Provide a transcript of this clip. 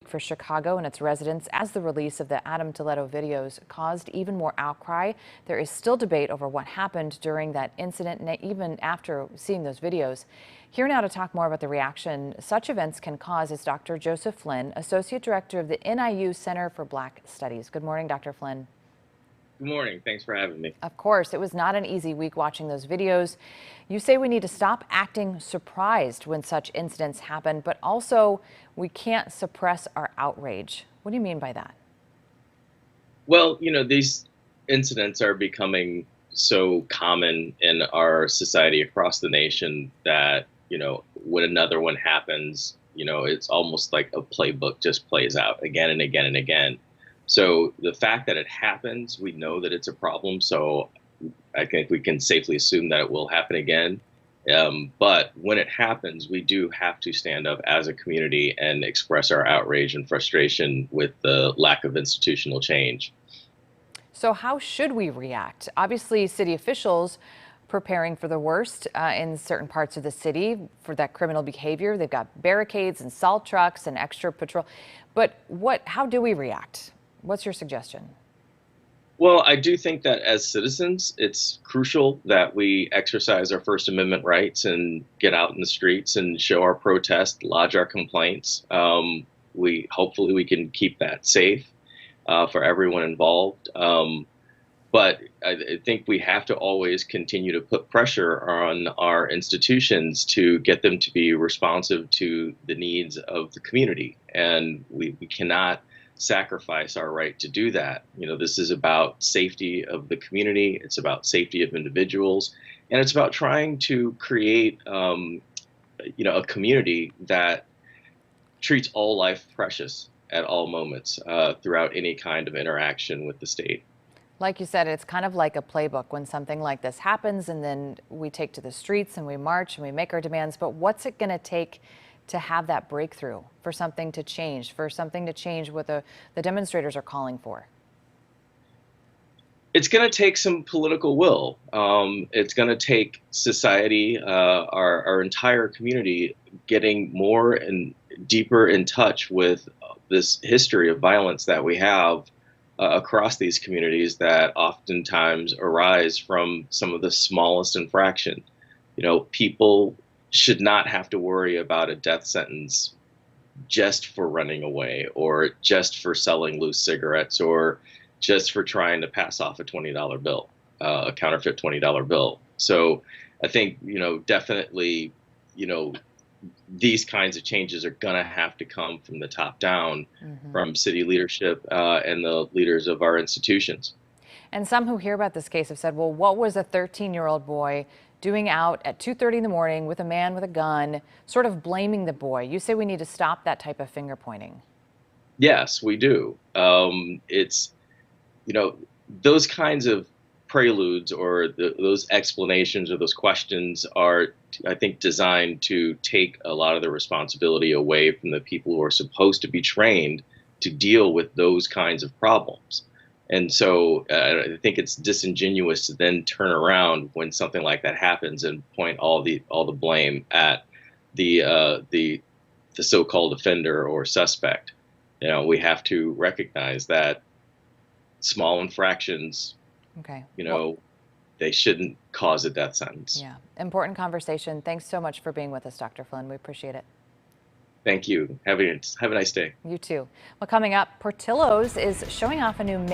For Chicago and its residents as the release of the Adam Toledo videos caused even more outcry. There is still debate over what happened during that incident, and even after seeing those videos. Here now to talk more about the reaction such events can cause is Dr. Joseph Flynn, Associate Director of the NIU Center for Black Studies. Good morning, Dr. Flynn. Good morning. Thanks for having me. Of course, it was not an easy week watching those videos. You say we need to stop acting surprised when such incidents happen, but also we can't suppress our outrage. What do you mean by that? Well, these incidents are becoming so common in our society across the nation that, when another one happens, it's almost like a playbook just plays out again and again and again. So the fact that it happens, we know that it's a problem. So I think we can safely assume that it will happen again. But when it happens, we do have to stand up as a community and express our outrage and frustration with the lack of institutional change. So how should we react? Obviously, city officials preparing for the worst in certain parts of the city for that criminal behavior. They've got barricades and salt trucks and extra patrol. But how do we react? What's your suggestion? Well, I do think that as citizens, it's crucial that we exercise our First Amendment rights and get out in the streets and show our protest, lodge our complaints. Hopefully we can keep that safe for everyone involved. But I think we have to always continue to put pressure on our institutions to get them to be responsive to the needs of the community. And we cannot sacrifice our right to do that. This is about safety of the community. It's about safety of individuals. And it's about trying to create, a community that treats all life precious at all moments throughout any kind of interaction with the state. Like you said, it's kind of like a playbook when something like this happens, and then we take to the streets and we march and we make our demands. But what's it going to take to have that breakthrough, for something to change, what the demonstrators are calling for? It's going to take some political will. It's going to take society, our entire community, getting more and deeper in touch with this history of violence that we have across these communities that oftentimes arise from some of the smallest infraction. People should not have to worry about a death sentence just for running away, or just for selling loose cigarettes, or just for trying to pass off a $20 bill, a counterfeit $20 bill. So I think, definitely, these kinds of changes are going to have to come from the top down, from city leadership and the leaders of our institutions. And some who hear about this case have said, well, what was a 13-year-old boy doing out at 2:30 in the morning with a man with a gun, sort of blaming the boy? You say we need to stop that type of finger pointing. Yes, we do. It's, those kinds of preludes, or those explanations or those questions are, I think, designed to take a lot of the responsibility away from the people who are supposed to be trained to deal with those kinds of problems. And so I think it's disingenuous to then turn around when something like that happens and point all the blame at the so-called offender or suspect. We have to recognize that small infractions, they shouldn't cause a death sentence. Yeah, important conversation. Thanks so much for being with us, Dr. Flynn. We appreciate it. Thank you. Have a nice day. You too. Well, coming up, Portillo's is showing off a new